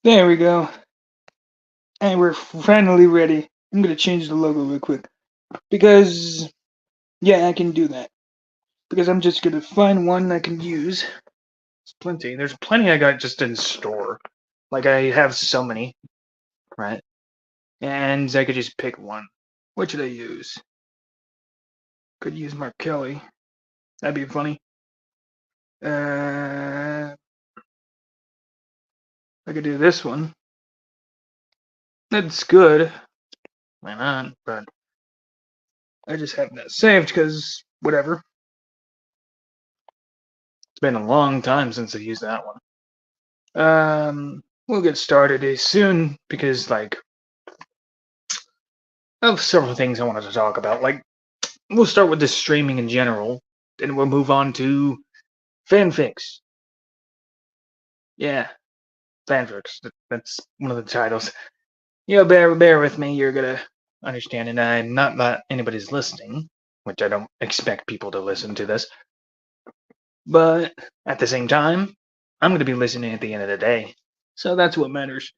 There we go. And we're finally ready. I'm gonna change the logo real quick. Because, yeah, I can do that. Because I'm just gonna find one I can use. There's plenty. There's plenty I got just in store. Like, I have so many, right? And I could just pick one. What should I use? Could use Mark Kelly. That'd be funny. I could do this one. That's good. Why not? But I just have that saved because whatever. It's been a long time since I've used that one. We'll get started soon because, like, I have several things I wanted to talk about. Like, we'll start with the streaming in general, then we'll move on to fanfics. Yeah, fanfics. That's one of the titles. Bear with me. You're gonna understand, and I'm not that anybody's listening, which I don't expect people to listen to this. But at the same time, I'm gonna be listening at the end of the day, so that's what matters.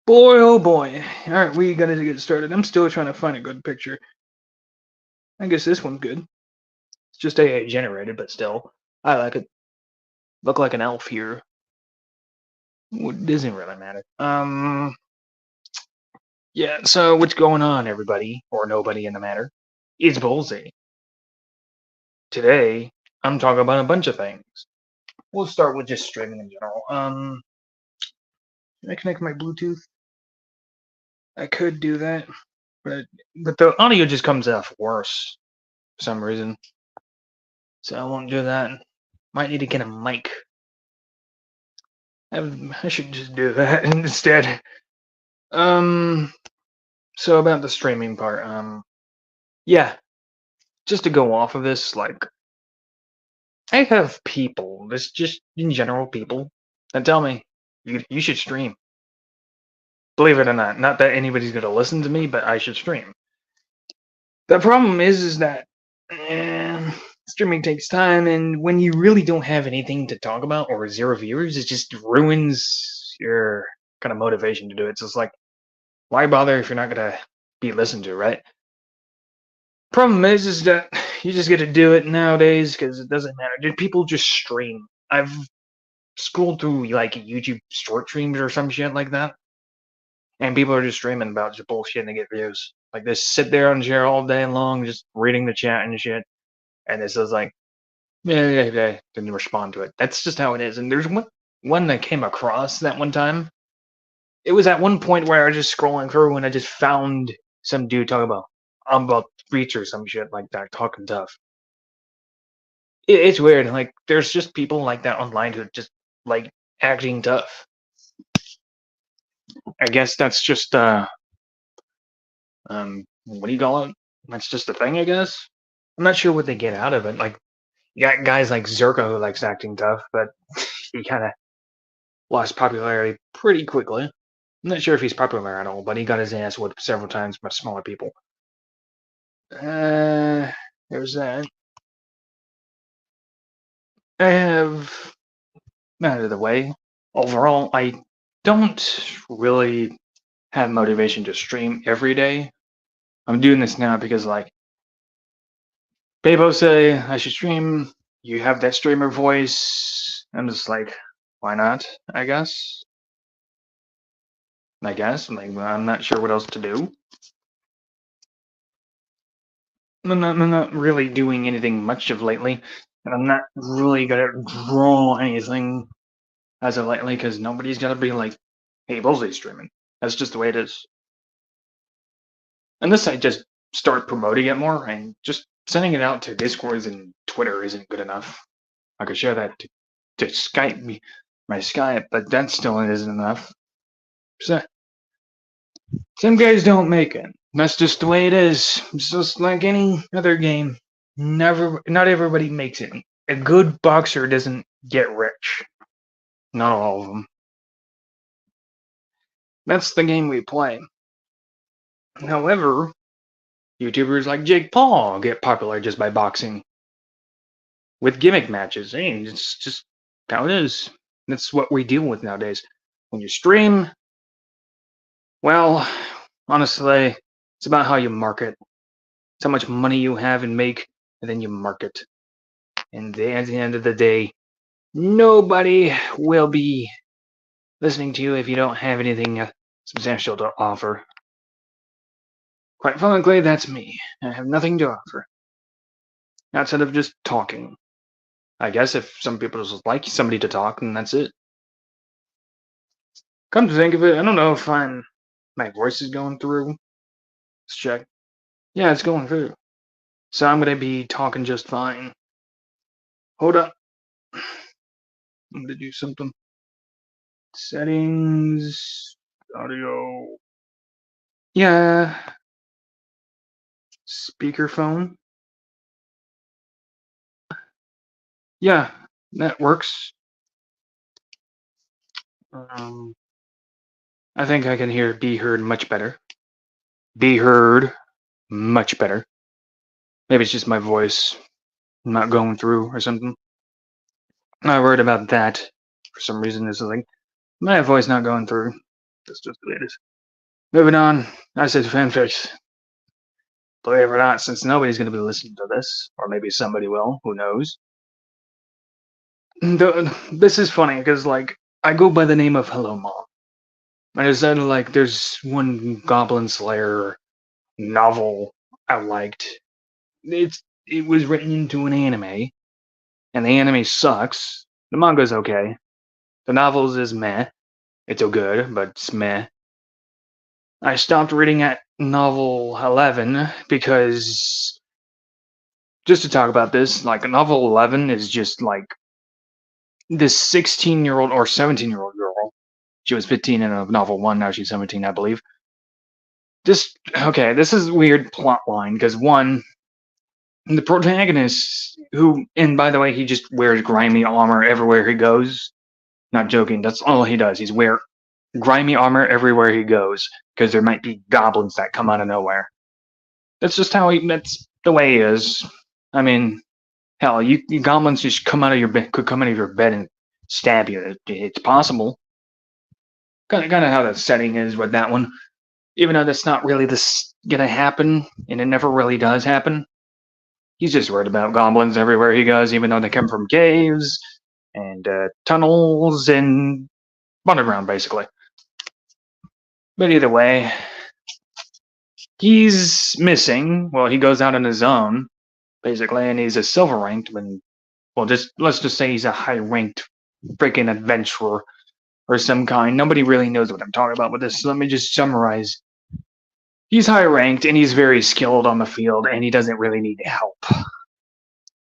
Boy, oh boy. Alright, we gotta get started. I'm still trying to find a good picture. I guess this one's good. It's just AI generated, but still. I like it. Look like an elf here. It doesn't really matter. Yeah, so what's going on, everybody? Or nobody in the matter? It's Bullzie. Today, I'm talking about a bunch of things. We'll start with just streaming in general. Can I connect my Bluetooth? I could do that, but the audio just comes off worse for some reason. So I won't do that. Might need to get a mic. I should just do that instead. So about the streaming part, yeah, just to go off of this, like, I have people, this just in general people, that tell me you should stream. Believe it or not that anybody's gonna listen to me, but I should stream. The problem is that streaming takes time, and when you really don't have anything to talk about or zero viewers, it just ruins your kind of motivation to do it. So it's like, why bother if you're not gonna be listened to, right? Problem is that you just get to do it nowadays because it doesn't matter. Did people just stream? I've scrolled through like YouTube short streams or some shit like that, and people are just streaming about just bullshit and they get views. Like they sit there on chair all day long, just reading the chat and shit, and it says like, yeah, didn't respond to it. That's just how it is. And there's one that came across that one time. It was at one point where I was just scrolling through and I just found some dude talking about streets or some shit like that, talking tough. It's weird. Like there's just people like that online who just like acting tough. I guess that's just what do you call it? That's just a thing, I guess. I'm not sure what they get out of it. Like you got guys like Zerko who likes acting tough, but he kind of lost popularity pretty quickly. I'm not sure if he's popular at all, but he got his ass whipped several times by smaller people. There's that. I have out of the way. Overall, I don't really have motivation to stream every day. I'm doing this now because, like, people say I should stream. You have that streamer voice. I'm just like, why not? I guess. Like, I'm not sure what else to do. I'm not really doing anything much of lately, and I'm not really gonna draw anything as of lately because nobody's gonna be like, "Hey, Bullzie's streaming." That's just the way it is. Unless I just start promoting it more and just sending it out to Discords and Twitter isn't good enough. I could share that to Skype, my Skype, but that still isn't enough. So, some guys don't make it. That's just the way it is. It's just like any other game. Not everybody makes it. A good boxer doesn't get rich. Not all of them. That's the game we play. However, YouTubers like Jake Paul get popular just by boxing with gimmick matches. Hey, it's just how it is. That's what we deal with nowadays. When you stream, well, honestly, it's about how you market. It's how much money you have and make, and then you market. And at the end of the day, nobody will be listening to you if you don't have anything substantial to offer. Quite frankly, that's me. I have nothing to offer. Outside of just talking. I guess if some people just like somebody to talk, then that's it. Come to think of it, I don't know if my voice is going through. Let's check. Yeah, it's going through. So I'm gonna be talking just fine. Hold up. I'm gonna do something. Settings, audio. Yeah. Speakerphone. Yeah, that works. I think I can be heard much better. Be heard much better. Maybe it's just my voice not going through or something. I'm not worried about that. For some reason, it's like my voice not going through. That's just the way it is. Moving on. I said fanfics. Believe it or not, since nobody's going to be listening to this, or maybe somebody will, who knows. This is funny because, like, I go by the name of Hello Mom. I decided, like, there's one Goblin Slayer novel I liked. It was written into an anime, and the anime sucks. The manga's okay. The novels is meh. It's good, but it's meh. I stopped reading at novel 11 because, just to talk about this, like, novel 11 is just like this 16-year-old or 17-year-old girl. She was 15 in novel 1, now she's 17, I believe. Okay, this is a weird plot line because, one, the protagonist, who, and by the way, he just wears grimy armor everywhere he goes. Not joking, that's all he does. He's wear grimy armor everywhere he goes because there might be goblins that come out of nowhere. That's just that's the way he is. I mean, hell, you goblins just could come out of your bed and stab you. It's possible. Kind of how the setting is with that one. Even though that's not really gonna happen, and it never really does happen. He's just worried about goblins everywhere he goes, even though they come from caves and tunnels and underground, basically. But either way, he's missing. Well, he goes out on his own, basically, and he's a silver ranked. Let's just say he's a high ranked freaking adventurer or some kind. Nobody really knows what I'm talking about with this. So let me just summarize. He's high ranked and he's very skilled on the field, and he doesn't really need help.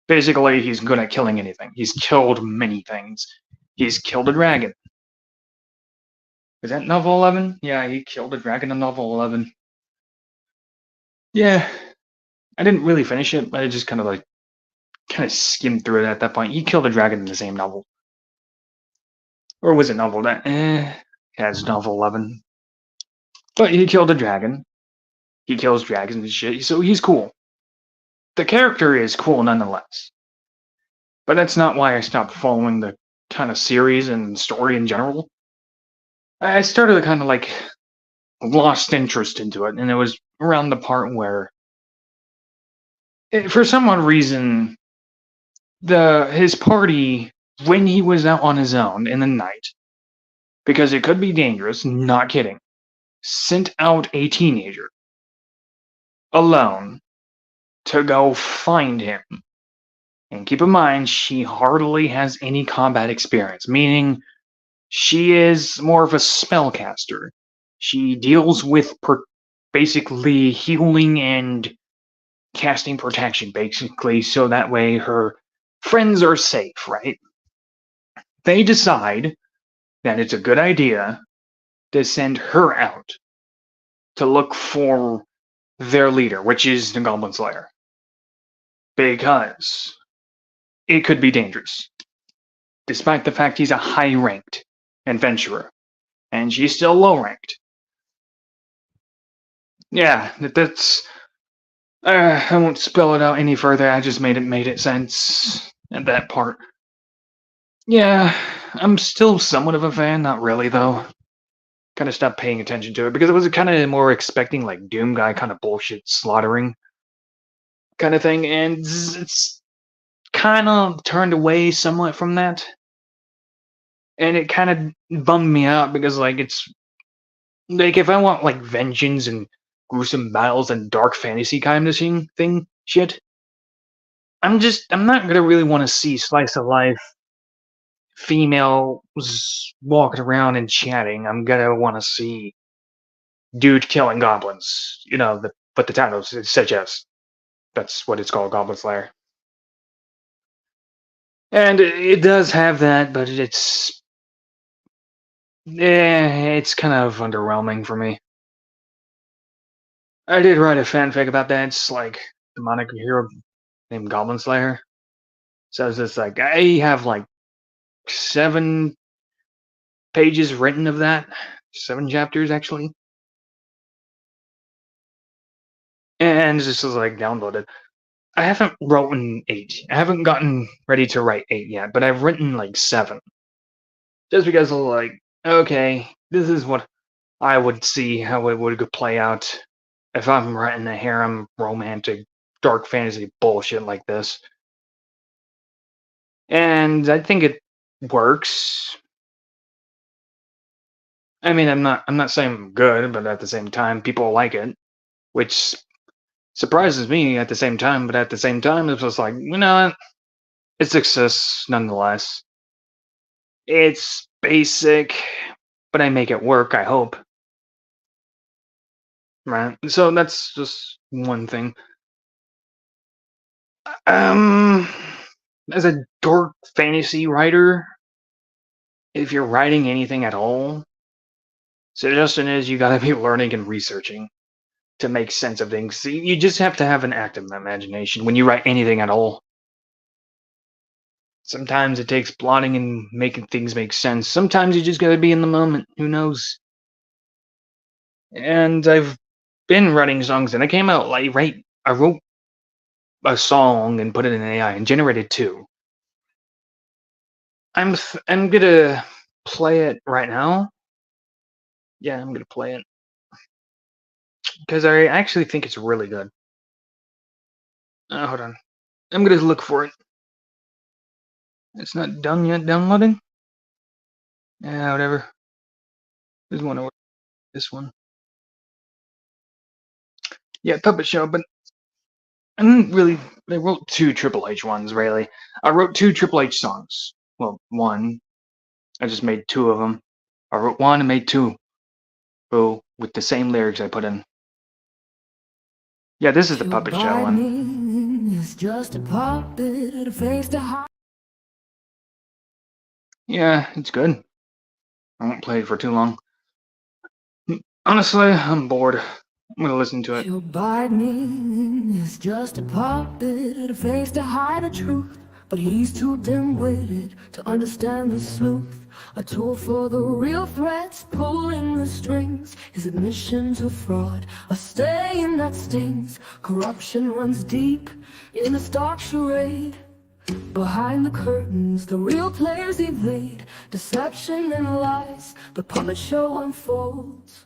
Basically, he's good at killing anything. He's killed many things. He's killed a dragon. Is that novel 11? Yeah, he killed a dragon in novel 11. Yeah, I didn't really finish it, but I just kind of skimmed through it at that point. He killed a dragon in the same novel. Or was it novel that? Yeah, it's novel 11. But he killed a dragon. He kills dragons and shit, so he's cool. The character is cool nonetheless. But that's not why I stopped following the kind of series and story in general. I started to kind of like lost interest into it, and it was around the part where, for some odd reason, his party, when he was out on his own in the night, because it could be dangerous, not kidding, sent out a teenager alone to go find him. And keep in mind, she hardly has any combat experience, meaning she is more of a spellcaster. She deals with basically healing and casting protection, basically, so that way her friends are safe, right? They decide that it's a good idea to send her out to look for their leader, which is the Goblin Slayer. Because it could be dangerous. Despite the fact he's a high-ranked adventurer. And she's still low-ranked. Yeah, that's... I won't spell it out any further, I just made it sense at that part. Yeah, I'm still somewhat of a fan, not really though. Kind of stopped paying attention to it because I was kind of more expecting like Doom Guy kind of bullshit slaughtering kind of thing, and it's kind of turned away somewhat from that, and it kind of bummed me out because like it's like if I want like vengeance and gruesome battles and dark fantasy kind of thing shit, I'm not gonna really want to see slice of life females walking around and chatting. I'm gonna want to see dude killing goblins. You know, what the title suggests. That's what it's called, Goblin Slayer. And it does have that, but it's kind of underwhelming for me. I did write a fanfic about that. It's like demonic hero named Goblin Slayer. So it's just like I have like 7 pages written of that, 7 chapters actually, and it's just like downloaded. I haven't written 8. I haven't gotten ready to write 8 yet, but I've written like 7. Just because of like, okay, this is what I would see how it would play out if I'm writing a harem romantic dark fantasy bullshit like this. And I think it works. I mean, I'm not saying I'm good, but at the same time people like it, which surprises me at the same time, but at the same time it's just like, you know, it success nonetheless. It's basic, but I make it work, I hope. Right. So that's just one thing. Um, as a dark fantasy writer, if you're writing anything at all, suggestion is you gotta be learning and researching to make sense of things. You just have to have an active imagination when you write anything at all. Sometimes it takes plotting and making things make sense. Sometimes you just gotta be in the moment. Who knows? And I've been writing songs, and I came out like I wrote a song and put it in AI and generated 2. I'm gonna play it right now. Yeah, I'm gonna play it because I actually think it's really good. Hold on, I'm gonna look for it. It's not done yet. Downloading. Yeah, whatever. There's one over this one. Yeah, Puppet Show, but I didn't really. I wrote 2 Triple H ones. Really, I wrote 2 Triple H songs. Well, one. I just made 2 of them. I wrote 1 and made 2. Oh, with the same lyrics I put in. Yeah, this is the Puppet Show one. It's just a puppet, a face to hide. Yeah, it's good. I won't play it for too long. Honestly, I'm bored. I'm gonna listen to it. She'll bite me. It's just a puppet, a face to hide the truth. But he's too dim-witted to understand the sleuth. A tool for the real threats, pulling the strings. His admission to fraud, a stain that stings. Corruption runs deep in a stark charade. Behind the curtains, the real players evade deception and lies. The puppet show unfolds.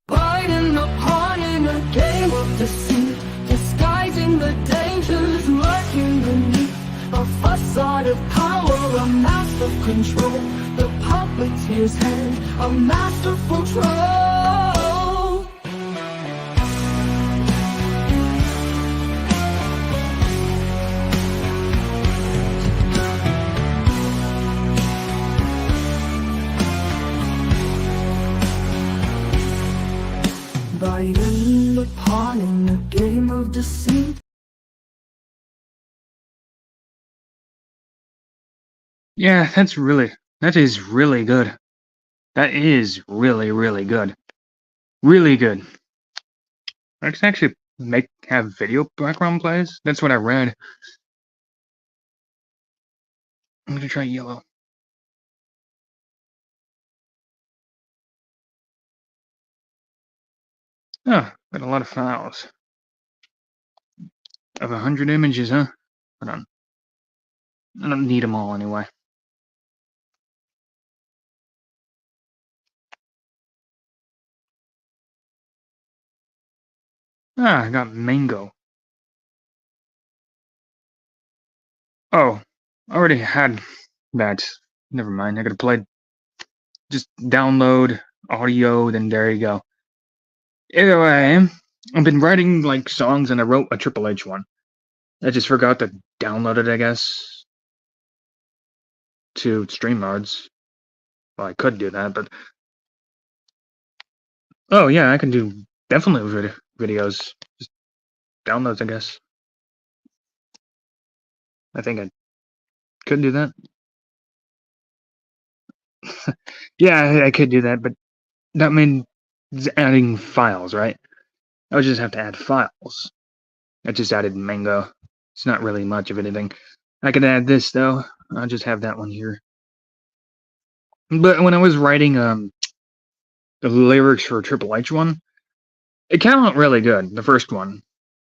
Biting the pawn in a game of deceit, disguising the dangers lurking beneath a facade of power, a mask of control. The puppeteer's hand, a masterful troll. Biting the pawn in a game of deceit. Yeah, that is really good. That is really, really good. Really good. I can actually have video background plays. That's what I read. I'm gonna try yellow. Oh, got a lot of files. Of 100 images, huh? Hold on. I don't need them all anyway. Ah, I got mango. Oh, I already had that. Never mind, I gotta play. Just download audio, then there you go. Either way, I've been writing like songs and I wrote a Triple H one. I just forgot to download it, I guess, to StreamYards. Well, I could do that, but oh yeah, I can do definitely videos. Just downloads, I guess. I think I could do that. Yeah, I could do that, but that means adding files, right? I would just have to add files. I just added mango. It's not really much of anything. I could add this though. I'll just have that one here. But when I was writing the lyrics for Triple H one, it came out really good, the first one.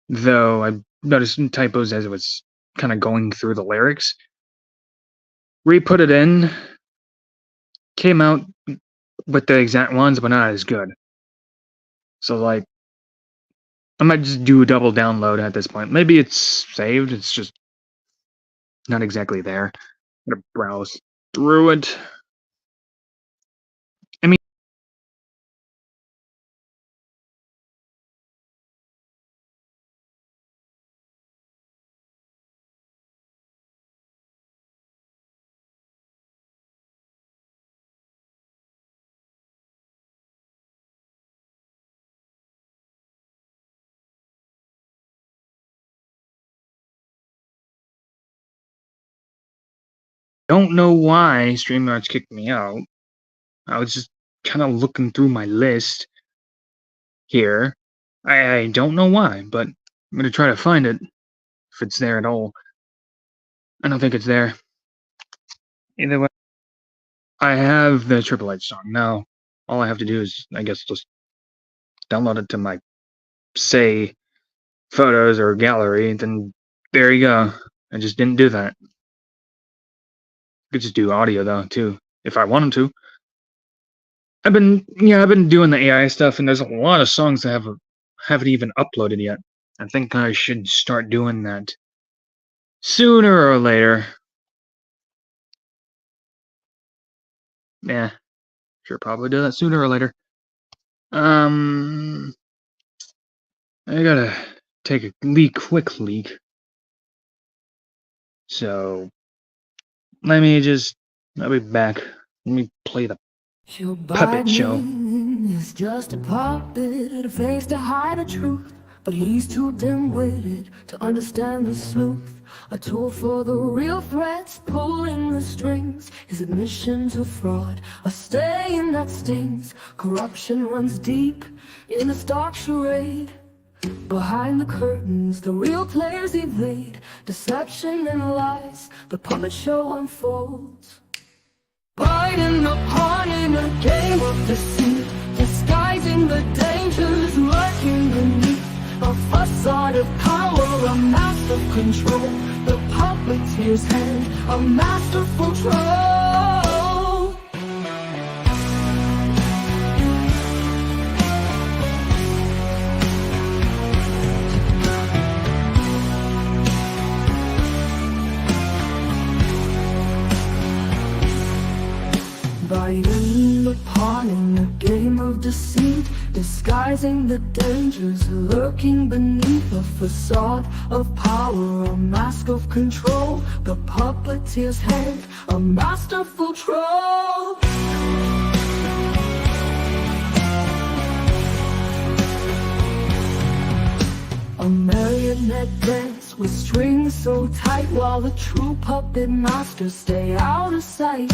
Though I noticed some typos as it was kind of going through the lyrics. Re-put it in, came out with the exact ones, but not as good. So like, I might just do a double download at this point. Maybe it's saved, it's just not exactly there. I'm gonna browse through it. I mean, don't know why StreamYards kicked me out. I was just kind of looking through my list here. I don't know why, but I'm gonna try to find it if it's there at all. I don't think it's there. Either way, I have the Triple H song. Now, all I have to do is, I guess, just download it to my, say, photos or gallery, then there you go. I just didn't do that. Could just do audio though, too, if I wanted to. I've been doing the AI stuff, and there's a lot of songs that haven't even uploaded yet. I think I should start doing that sooner or later. Yeah, sure, probably do that sooner or later. I gotta take a quick leak. So, I'll be back. Let me play the puppet show. Is just a puppet, a face to hide the truth. But he's too dim-witted to understand the sleuth. A tool for the real threats, pulling the strings. His admission to fraud, a stain that stings. Corruption runs deep in a stark charade. Behind the curtains, the real players evade deception and lies. The puppet show unfolds. Biting the pawn in a game of deceit, disguising the dangers lurking beneath a facade of power, a mask of control. The puppeteer's hand, a masterful troll. Biting the pawn in a game of deceit, disguising the dangers lurking beneath a facade of power, a mask of control. The puppeteer's hand, a masterful troll. A marionette dance with strings so tight, while the true puppet masters stay out of sight.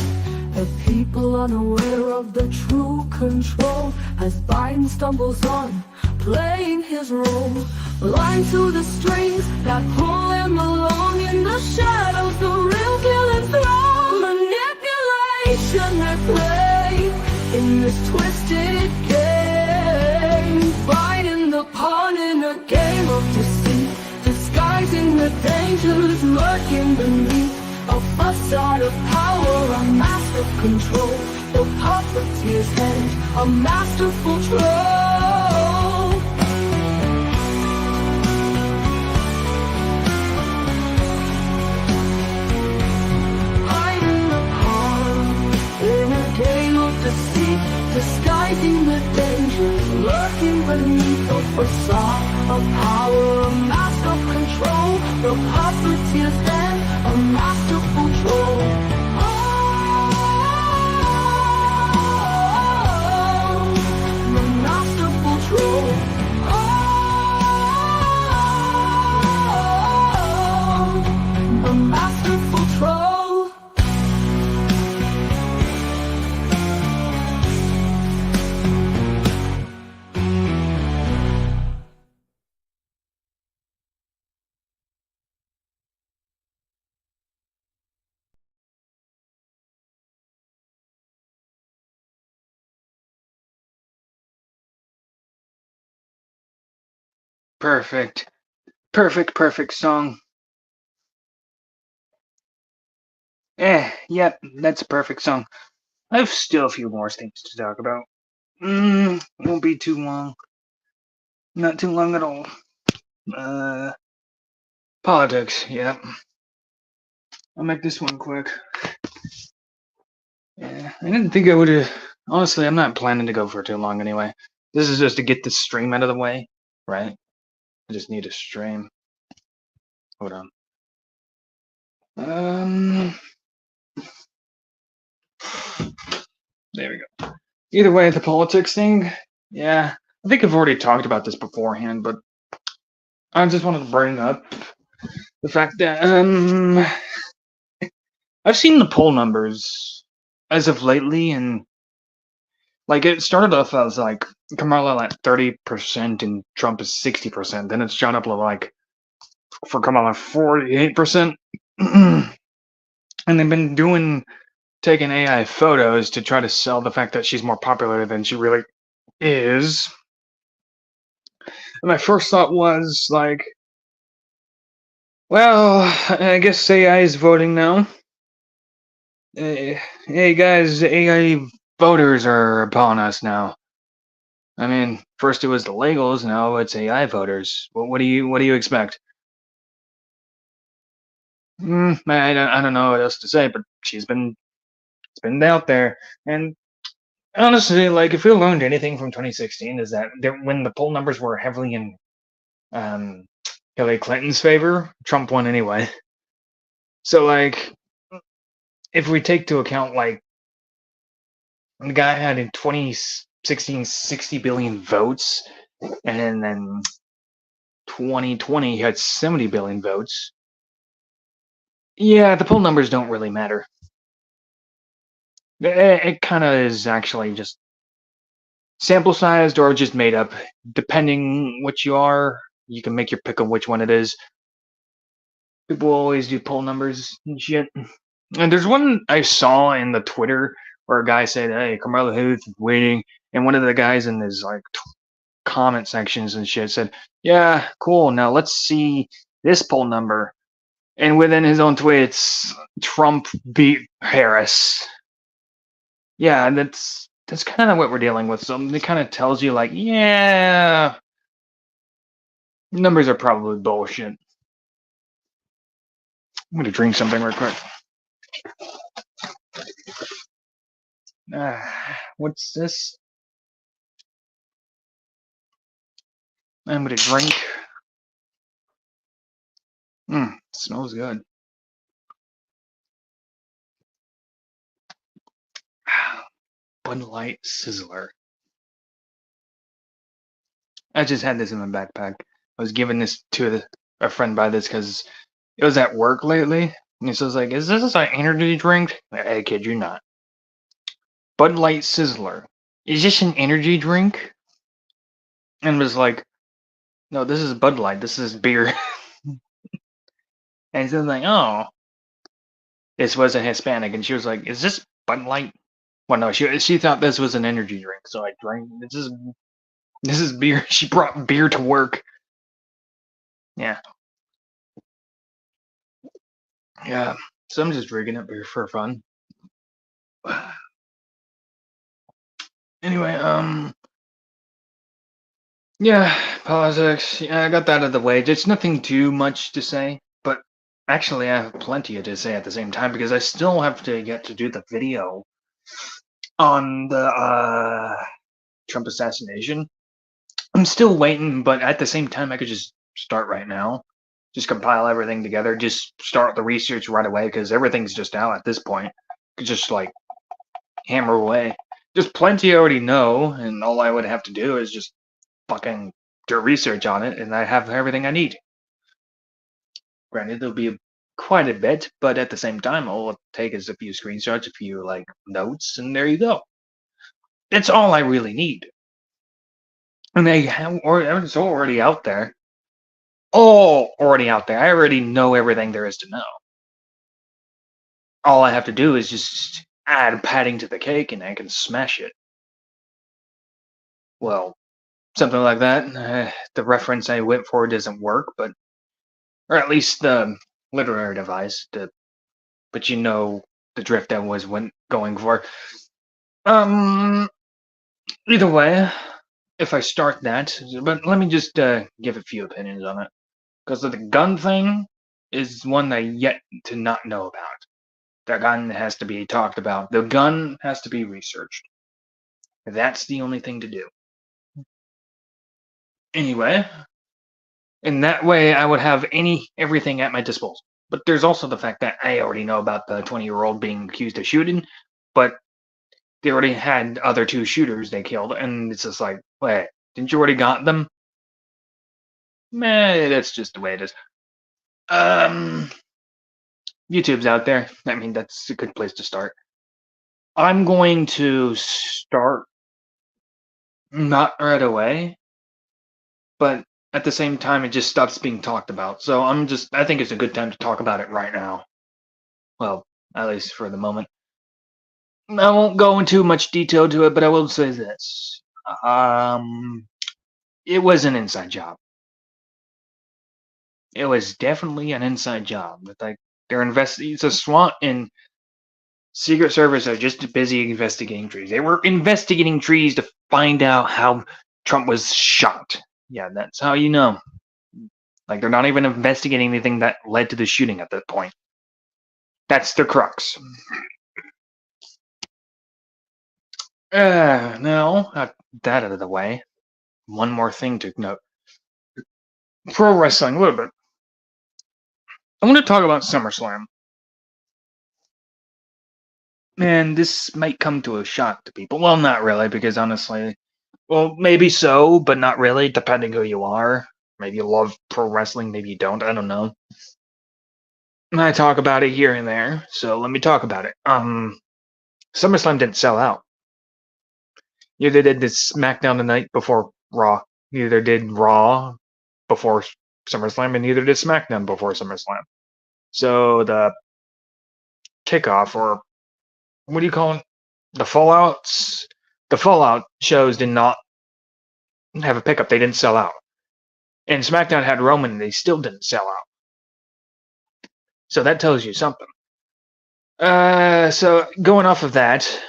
The people unaware of the true control, as Biden stumbles on, playing his role. Blind to the strings that pull him along in the shadows, the real villain's throne. Manipulation at play in this twisted game. Biden the pawn in a game of deceit, disguising the dangers lurking beneath a facade of power, a mask of control. The puppeteer's hand, a masterful troll. beneath the facade of power, a mask of control. The puppeteer's then a masterful troll. The masterful troll. The masterful troll. Perfect. Perfect song. Yep, that's a perfect song. I have still a few more things to talk about. Won't be too long. Not too long at all. Politics, yep. I'll make this one quick. Yeah, I didn't think I would have. Honestly, I'm not planning to go for too long anyway. This is just to get the stream out of the way, right? I just need a stream. Hold on. There we go. Either way, the politics thing, yeah, I think I've already talked about this beforehand, but I just wanted to bring up the fact that I've seen the poll numbers as of lately, and like it started off as like Kamala at 30% and Trump is 60%. Then it's shot up to like for Kamala 48%, and they've been taking AI photos to try to sell the fact that she's more popular than she really is. And my first thought was like, well, I guess AI is voting now. Hey guys, AI voters are upon us now. I mean, first it was the Legals, now it's AI voters. What do you expect? I don't know what else to say, but it's been out there, and honestly, like if we learned anything from 2016 is that when the poll numbers were heavily in Hillary Clinton's favor, Trump won anyway. So like, if we take to account like the guy had in 2016 60 billion votes, and then 2020 he had 70 billion votes. Yeah, the poll numbers don't really matter. It kind of is actually just sample sized or just made up. Depending what you are, you can make your pick on which one it is. People always do poll numbers and shit. And there's one I saw in the Twitter where a guy said, "Hey, Karmala Harris is waiting," and one of the guys in his like comment sections and shit said, "Yeah, cool. Now let's see this poll number." And within his own tweets, Trump beat Harris. Yeah, that's kind of what we're dealing with. So it kind of tells you like, yeah, numbers are probably bullshit. I'm gonna drink something real quick. What's this? I'm gonna drink. Smells good. Bud Light Sizzler. I just had this in my backpack. I was giving this to a friend by this because it was at work lately. And he was like, "Is this an energy drink?" I kid you not. Bud Light Sizzler. Is this an energy drink? And was like, "No, this is Bud Light. This is beer." And he was like, "Oh." This was a Hispanic, and she was like, "Is this Bud Light?" Well, no, she thought this was an energy drink, so I drank. This is beer. She brought beer to work. Yeah. Yeah. So I'm just drinking it beer for fun. Anyway, yeah, politics. Yeah, I got that out of the way. It's nothing too much to say, but actually I have plenty to say at the same time because I still have to get to do the video on the Trump assassination. I'm still waiting, but at the same time, I could just start right now. Just compile everything together. Just start the research right away because everything's just out at this point. Could just like hammer away. There's plenty I already know, and all I would have to do is just fucking do research on it, and I have everything I need. Granted, there'll be quite a bit, but at the same time, all it'll take is a few screenshots, a few like notes, and there you go. That's all I really need. And they have, or it's already out there. All already out there. I already know everything there is to know. All I have to do is just add padding to the cake, and I can smash it. Well, something like that. The reference I went for doesn't work, but or at least the literary device. But you know the drift I was going for. Either way, if I start that, but let me just give a few opinions on it, because the gun thing is one I yet to not know about. The gun has to be talked about. The gun has to be researched. That's the only thing to do. Anyway, in that way, I would have everything at my disposal. But there's also the fact that I already know about the 20-year-old being accused of shooting, but they already had other two shooters they killed, and it's just like, wait, didn't you already got them? Meh, that's just the way it is. YouTube's out there. I mean, that's a good place to start. I'm going to start not right away, but at the same time, it just stops being talked about. So I think it's a good time to talk about it right now. Well, at least for the moment. I won't go into much detail to it, but I will say this. It was an inside job. It was definitely an inside job. But like they're investing. It's a SWAT and Secret Service are just busy investigating trees. They were investigating trees to find out how Trump was shot. Yeah, that's how you know. Like they're not even investigating anything that led to the shooting at that point. That's the crux. Now, that out of the way. One more thing to note. Pro wrestling, a little bit. I want to talk about SummerSlam. And this might come to a shock to people. Well, not really, because honestly, well, maybe so, but not really, depending who you are. Maybe you love pro wrestling, maybe you don't, I don't know. I talk about it here and there, so let me talk about it. SummerSlam didn't sell out. Neither did the SmackDown the night before Raw. Neither did Raw before SummerSlam, and neither did SmackDown before SummerSlam. So the kickoff, or what do you call it? The Fallout shows did not have a pickup. They didn't sell out. And SmackDown had Roman, and they still didn't sell out. So that tells you something. So going off of that,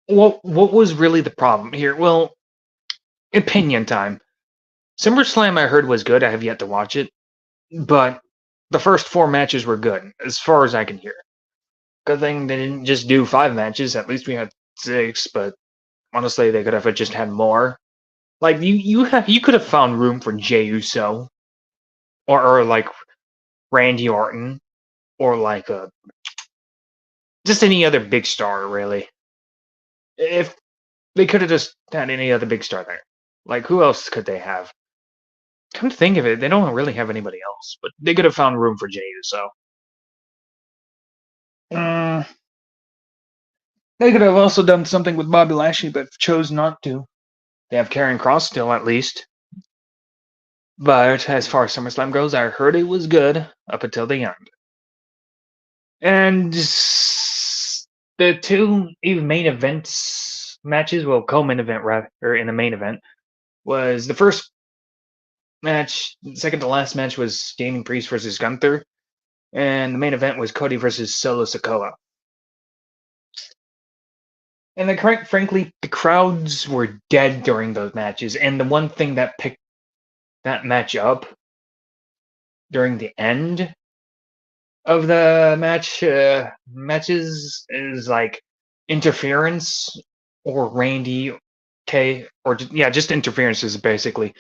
what was really the problem here? Well, opinion time. SummerSlam I heard was good. I have yet to watch it, but the first 4 matches were good, as far as I can hear. Good thing they didn't just do 5 matches. At least we had 6, but honestly, they could have just had more. Like you could have found room for Jey Uso, or like Randy Orton, or like just any other big star, really. If they could have just had any other big star there, like who else could they have? Come to think of it, they don't really have anybody else, but they could have found room for Jey Uso. They could have also done something with Bobby Lashley, but chose not to. They have Karrion Kross still, at least. But as far as SummerSlam goes, I heard it was good up until the end. And the 2 main events matches, well, co-main event rather, or in the main event, was the first match, second to last match was Damian Priest versus Gunther, and the main event was Cody versus Solo Sikoa. And frankly, the crowds were dead during those matches, and the one thing that picked that match up during the end of the matches is like interference or Randy Okay, or just interferences basically.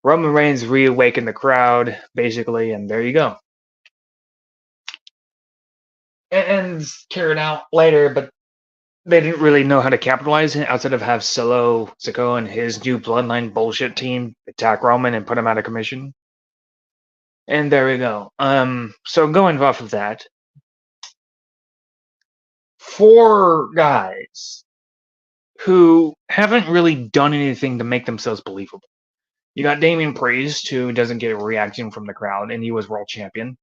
Roman Reigns reawakened the crowd basically, and there you go. And carried out later, but they didn't really know how to capitalize it outside of have Sikoa and his new Bloodline bullshit team attack Roman and put him out of commission. And there we go. So going off of that, 4 guys who haven't really done anything to make themselves believable. You got Damian Priest, who doesn't get a reaction from the crowd, and he was world champion.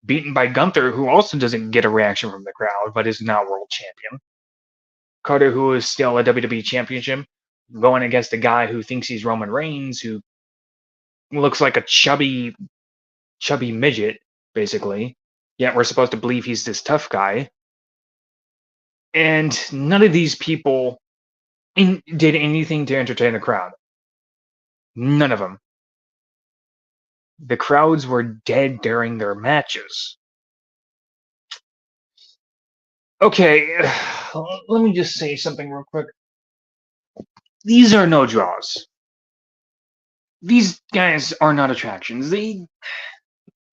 Beaten by Gunther, who also doesn't get a reaction from the crowd, but is now world champion. Carter, who is still a WWE championship, going against a guy who thinks he's Roman Reigns, who looks like a chubby midget, basically. Yet we're supposed to believe he's this tough guy. And none of these people did anything to entertain the crowd. None of them. The crowds were dead during their matches. Okay, let me just say something real quick. These are no draws. These guys are not attractions. And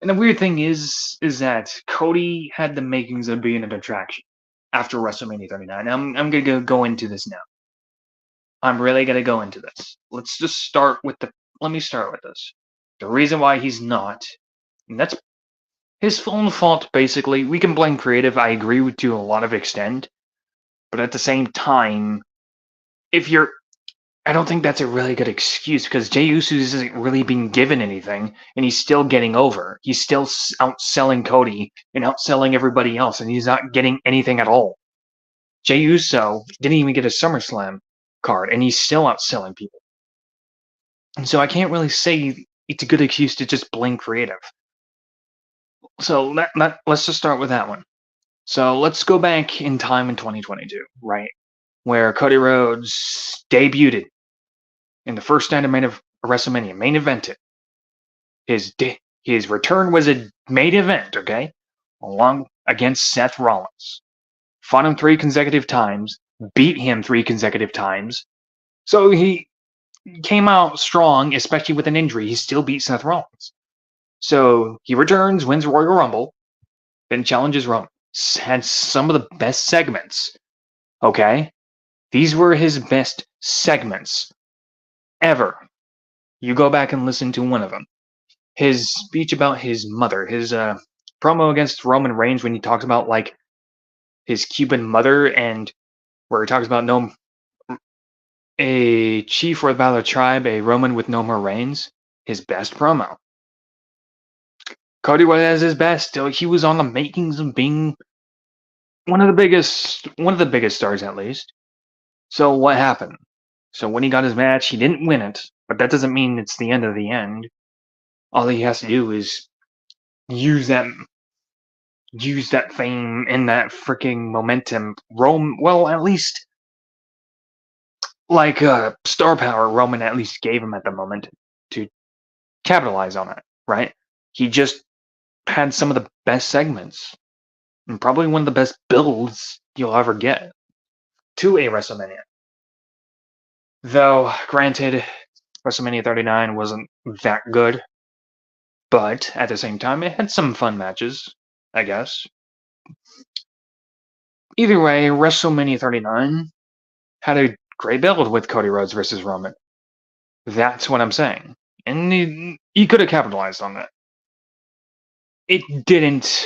the weird thing is that Cody had the makings of being an attraction after WrestleMania 39. I'm gonna go into this now. I'm really gonna go into this. Let me start with this. The reason why he's not, and that's his own fault, basically. We can blame creative, I agree with to a lot of extent. But at the same time, I don't think that's a really good excuse because Jey Uso isn't really being given anything, and he's still getting over. He's still outselling Cody and outselling everybody else, and he's not getting anything at all. Jey Uso didn't even get a SummerSlam card, and he's still outselling people. And so I can't really say it's a good excuse to just blame creative. So let's just start with that one. So let's go back in time in 2022, right? Where Cody Rhodes debuted in the first night of WrestleMania, main evented. His return was a main event, okay? Along against Seth Rollins. Fought him 3 consecutive times, beat him 3 consecutive times. So he came out strong, especially with an injury. He still beat Seth Rollins. So he returns, wins Royal Rumble, then challenges Roman. Had some of the best segments, okay? These were his best segments ever. You go back and listen to one of them. His speech about his mother, his promo against Roman Reigns when he talks about like his Cuban mother, and where he talks about a chief without a tribe, a Roman with no more reigns. His best promo. Cody was at his best. He was on the makings of being one of the biggest stars at least. So what happened? So when he got his match, he didn't win it, but that doesn't mean it's the end of the end. All he has to do is use that fame and that freaking momentum. Well, at least like star power Roman at least gave him at the moment to capitalize on it, right? He just had some of the best segments and probably one of the best builds you'll ever get to a WrestleMania. Though, granted, WrestleMania 39 wasn't that good, but at the same time, it had some fun matches, I guess. Either way, WrestleMania 39 had a great build with Cody Rhodes versus Roman. That's what I'm saying. And he could have capitalized on that. It didn't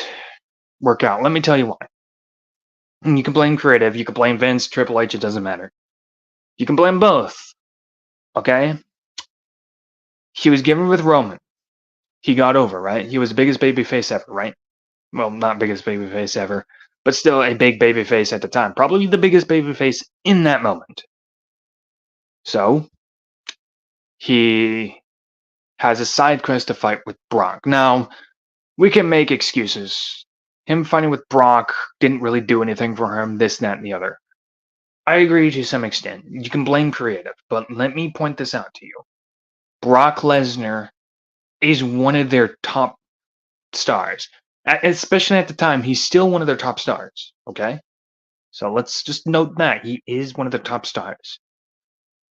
work out. Let me tell you why. You can blame creative, you can blame Vince, Triple H, it doesn't matter. You can blame both. Okay? He was given with Roman. He got over, right? He was the biggest babyface ever, right? Well, not biggest babyface ever, but still a big babyface at the time. Probably the biggest babyface in that moment. So, he has a side quest to fight with Brock. Now, we can make excuses. Him fighting with Brock didn't really do anything for him, this, that, and the other. I agree to some extent. You can blame creative, but let me point this out to you. Brock Lesnar is one of their top stars. Especially at the time, he's still one of their top stars, okay? So let's just note that. He is one of the top stars.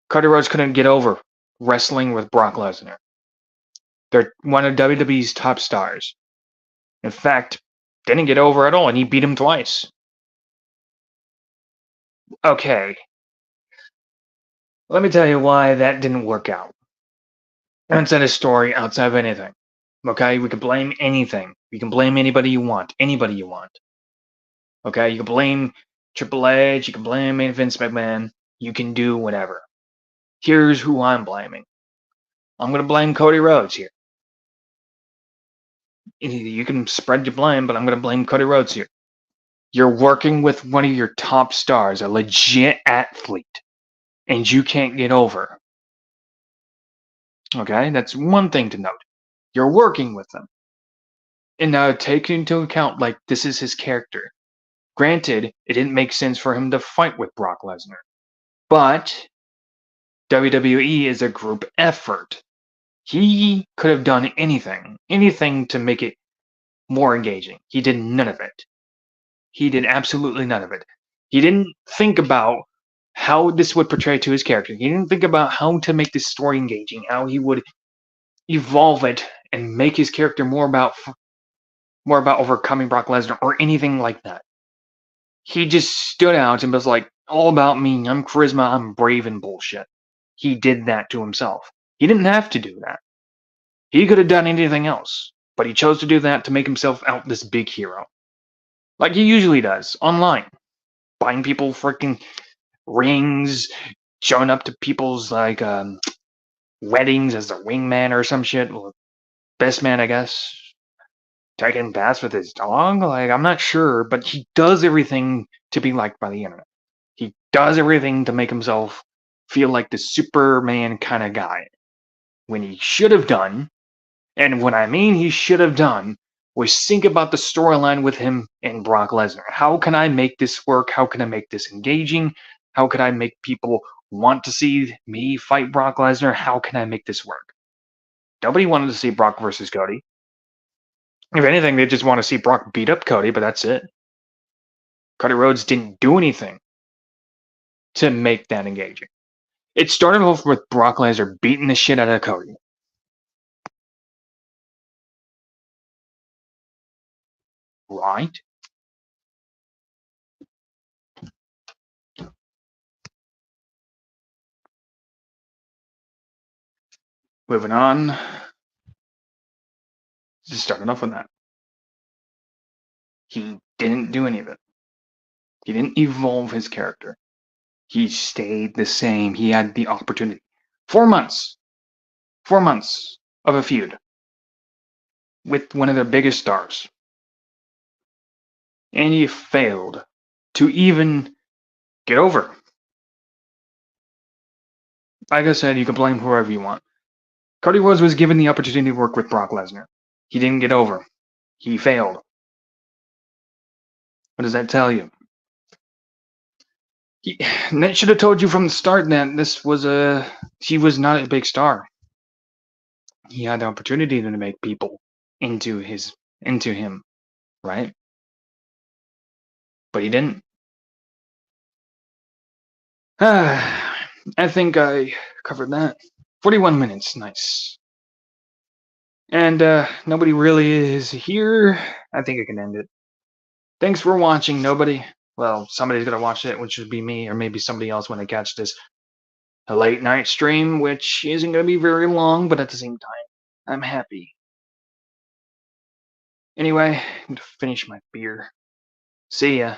Cody Rhodes couldn't get over wrestling with Brock Lesnar. They're one of WWE's top stars. In fact, didn't get over at all, and he beat him twice. Okay. Let me tell you why that didn't work out. Outside of story, outside of anything. Okay, we can blame anything. You can blame anybody you want. Anybody you want. Okay, you can blame Triple H, you can blame Vince McMahon. You can do whatever. Here's who I'm blaming. I'm going to blame Cody Rhodes here. You can spread your blame, but I'm going to blame Cody Rhodes here. You're working with one of your top stars, a legit athlete, and you can't get over. Okay, that's one thing to note. You're working with them. And now take into account, like, this is his character. Granted, it didn't make sense for him to fight with Brock Lesnar. But WWE is a group effort. He could have done anything to make it more engaging. He did none of it. He did absolutely none of it. He didn't think about how this would portray to his character. He didn't think about how to make this story engaging, how he would evolve it and make his character more about overcoming Brock Lesnar or anything like that. He just stood out and was like, all about me, I'm charisma, I'm brave and bullshit. He did that to himself. He didn't have to do that. He could have done anything else, but he chose to do that to make himself out this big hero. Like he usually does, online. Buying people freaking rings, showing up to people's, like, weddings as a wingman or some shit. Well, best man, I guess. Taking baths with his dog? Like, I'm not sure, but he does everything to be liked by the internet. He does everything to make himself feel like the Superman kind of guy. When he should have done, and what I mean he should have done, was think about the storyline with him and Brock Lesnar. How can I make this work? How can I make this engaging? How can I make people want to see me fight Brock Lesnar? How can I make this work? Nobody wanted to see Brock versus Cody. If anything, they just want to see Brock beat up Cody, but that's it. Cody Rhodes didn't do anything to make that engaging. It started off with Brock Lesnar beating the shit out of Cody. Right? Moving on. Just starting off with that. He didn't do any of it. He didn't evolve his character. He stayed the same. He had the opportunity. 4 months. 4 months of a feud with one of their biggest stars. And he failed to even get over. Like I said, you can blame whoever you want. Cody Rhodes was given the opportunity to work with Brock Lesnar. He didn't get over. He failed. What does that tell you? That should have told you from the start that he was not a big star. He had the opportunity to make people into him, right? But he didn't. I think I covered that. 41 minutes, nice. And nobody really is here. I think I can end it. Thanks for watching, nobody. Well, somebody's gonna watch it, which would be me, or maybe somebody else when I catch this. A late night stream, which isn't gonna be very long, but at the same time, I'm happy. Anyway, I'm gonna finish my beer. See ya.